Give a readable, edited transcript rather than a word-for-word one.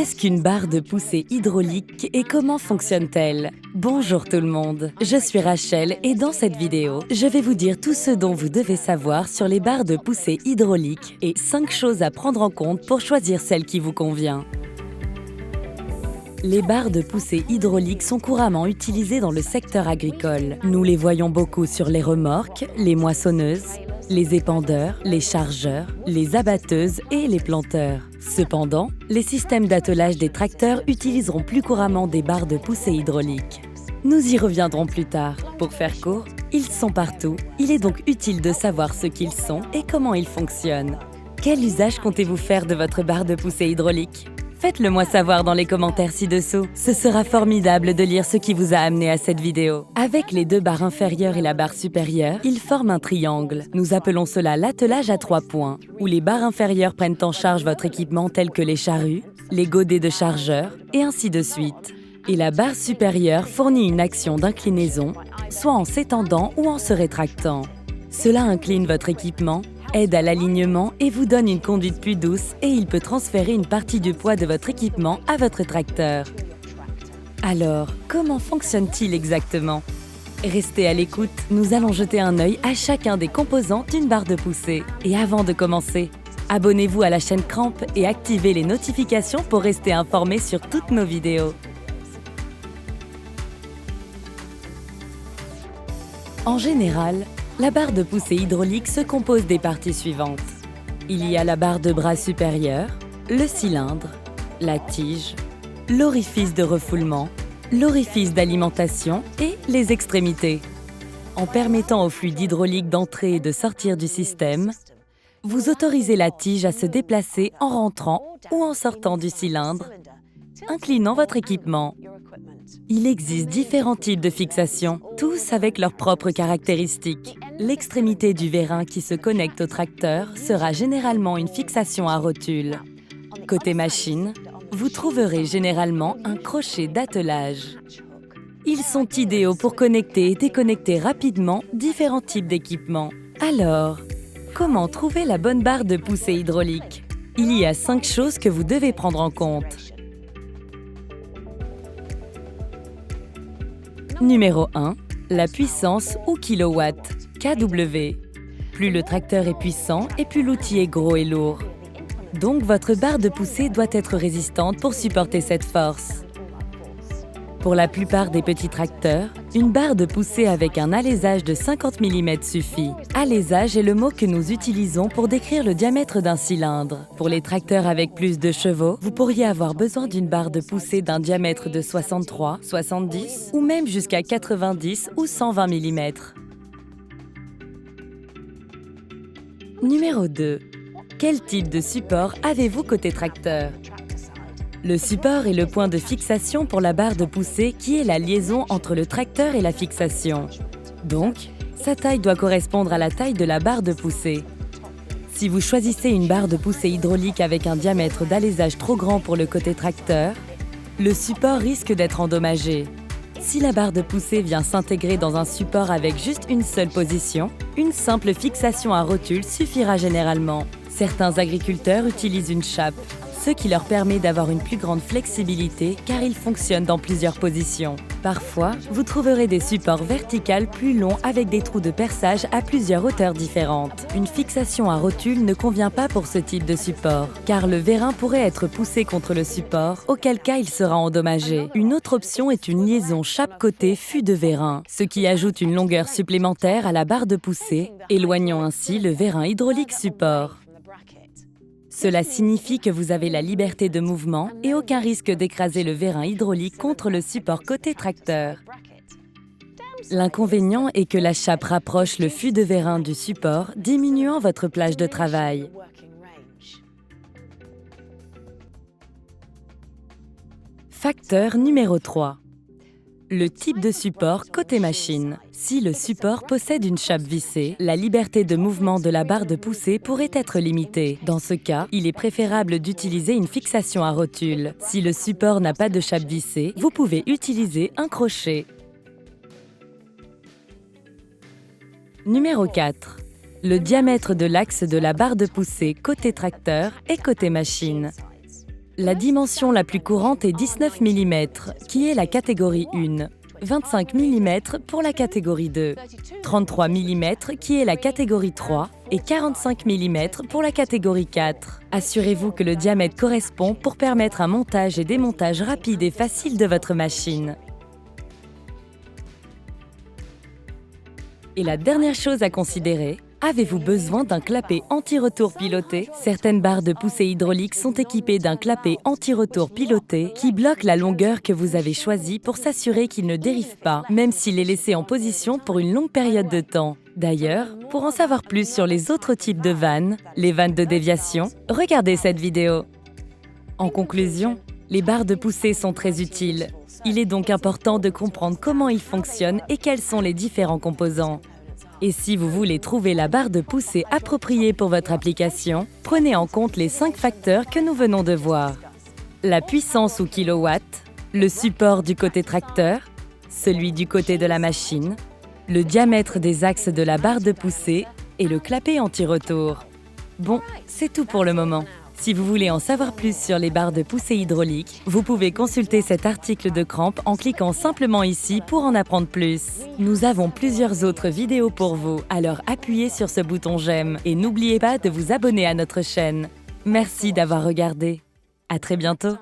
Qu'est-ce qu'une barre de poussée hydraulique et comment fonctionne-t-elle? Bonjour tout le monde, je suis Rachel et dans cette vidéo, je vais vous dire tout ce dont vous devez savoir sur les barres de poussée hydrauliques et 5 choses à prendre en compte pour choisir celle qui vous convient. Les barres de poussée hydrauliques sont couramment utilisées dans le secteur agricole. Nous les voyons beaucoup sur les remorques, les moissonneuses, les épandeurs, les chargeurs, les abatteuses et les planteurs. Cependant, les systèmes d'attelage des tracteurs utiliseront plus couramment des barres de poussée hydrauliques. Nous y reviendrons plus tard. Pour faire court, ils sont partout. Il est donc utile de savoir ce qu'ils sont et comment ils fonctionnent. Quel usage comptez-vous faire de votre barre de poussée hydraulique? Faites-le moi savoir dans les commentaires ci-dessous. Ce sera formidable de lire ce qui vous a amené à cette vidéo. Avec les deux barres inférieures et la barre supérieure, ils forment un triangle. Nous appelons cela l'attelage à 3 points, où les barres inférieures prennent en charge votre équipement tel que les charrues, les godets de chargeurs, et ainsi de suite. Et la barre supérieure fournit une action d'inclinaison, soit en s'étendant ou en se rétractant. Cela incline votre équipement, aide à l'alignement et vous donne une conduite plus douce et il peut transférer une partie du poids de votre équipement à votre tracteur. Alors, comment fonctionne-t-il exactement? Restez à l'écoute, nous allons jeter un œil à chacun des composants d'une barre de poussée. Et avant de commencer, abonnez-vous à la chaîne Cramp et activez les notifications pour rester informé sur toutes nos vidéos. En général, la barre de poussée hydraulique se compose des parties suivantes. Il y a la barre de bras supérieur, le cylindre, la tige, l'orifice de refoulement, l'orifice d'alimentation et les extrémités. En permettant au fluide hydraulique d'entrer et de sortir du système, vous autorisez la tige à se déplacer en rentrant ou en sortant du cylindre, inclinant votre équipement. Il existe différents types de fixations, tous avec leurs propres caractéristiques. L'extrémité du vérin qui se connecte au tracteur sera généralement une fixation à rotule. Côté machine, vous trouverez généralement un crochet d'attelage. Ils sont idéaux pour connecter et déconnecter rapidement différents types d'équipements. Alors, comment trouver la bonne barre de poussée hydraulique? Il y a 5 choses que vous devez prendre en compte. Numéro 1. La puissance ou kilowatt, kW. Plus le tracteur est puissant et plus l'outil est gros et lourd. Donc votre barre de poussée doit être résistante pour supporter cette force. Pour la plupart des petits tracteurs, une barre de poussée avec un alésage de 50 mm suffit. Alésage est le mot que nous utilisons pour décrire le diamètre d'un cylindre. Pour les tracteurs avec plus de chevaux, vous pourriez avoir besoin d'une barre de poussée d'un diamètre de 63, 70 ou même jusqu'à 90 ou 120 mm. Numéro 2. Quel type de support avez-vous côté tracteur? Le support est le point de fixation pour la barre de poussée qui est la liaison entre le tracteur et la fixation. Donc, sa taille doit correspondre à la taille de la barre de poussée. Si vous choisissez une barre de poussée hydraulique avec un diamètre d'alésage trop grand pour le côté tracteur, le support risque d'être endommagé. Si la barre de poussée vient s'intégrer dans un support avec juste une seule position, une simple fixation à rotule suffira généralement. Certains agriculteurs utilisent une chape, ce qui leur permet d'avoir une plus grande flexibilité car ils fonctionnent dans plusieurs positions. Parfois, vous trouverez des supports verticaux plus longs avec des trous de perçage à plusieurs hauteurs différentes. Une fixation à rotule ne convient pas pour ce type de support, car le vérin pourrait être poussé contre le support, auquel cas il sera endommagé. Une autre option est une liaison chape-côté fût de vérin, ce qui ajoute une longueur supplémentaire à la barre de poussée, éloignant ainsi le vérin hydraulique support. Cela signifie que vous avez la liberté de mouvement et aucun risque d'écraser le vérin hydraulique contre le support côté tracteur. L'inconvénient est que la chape rapproche le fût de vérin du support, diminuant votre plage de travail. Facteur numéro 3. Le type de support côté machine. Si le support possède une chape vissée, la liberté de mouvement de la barre de poussée pourrait être limitée. Dans ce cas, il est préférable d'utiliser une fixation à rotule. Si le support n'a pas de chape vissée, vous pouvez utiliser un crochet. Numéro 4. Le diamètre de l'axe de la barre de poussée côté tracteur et côté machine. La dimension la plus courante est 19 mm, qui est la catégorie 1, 25 mm pour la catégorie 2, 33 mm qui est la catégorie 3 et 45 mm pour la catégorie 4. Assurez-vous que le diamètre correspond pour permettre un montage et démontage rapide et facile de votre machine. Et la dernière chose à considérer, avez-vous besoin d'un clapet anti-retour piloté? Certaines barres de poussée hydraulique sont équipées d'un clapet anti-retour piloté qui bloque la longueur que vous avez choisie pour s'assurer qu'il ne dérive pas, même s'il est laissé en position pour une longue période de temps. D'ailleurs, pour en savoir plus sur les autres types de vannes, les vannes de déviation, regardez cette vidéo. En conclusion, les barres de poussée sont très utiles. Il est donc important de comprendre comment ils fonctionnent et quels sont les différents composants. Et si vous voulez trouver la barre de poussée appropriée pour votre application, prenez en compte les 5 facteurs que nous venons de voir. La puissance ou kilowatts, le support du côté tracteur, celui du côté de la machine, le diamètre des axes de la barre de poussée et le clapet anti-retour. Bon, c'est tout pour le moment. Si vous voulez en savoir plus sur les barres de poussée hydraulique, vous pouvez consulter cet article de Cramp en cliquant simplement ici pour en apprendre plus. Nous avons plusieurs autres vidéos pour vous, alors appuyez sur ce bouton j'aime et n'oubliez pas de vous abonner à notre chaîne. Merci d'avoir regardé. À très bientôt.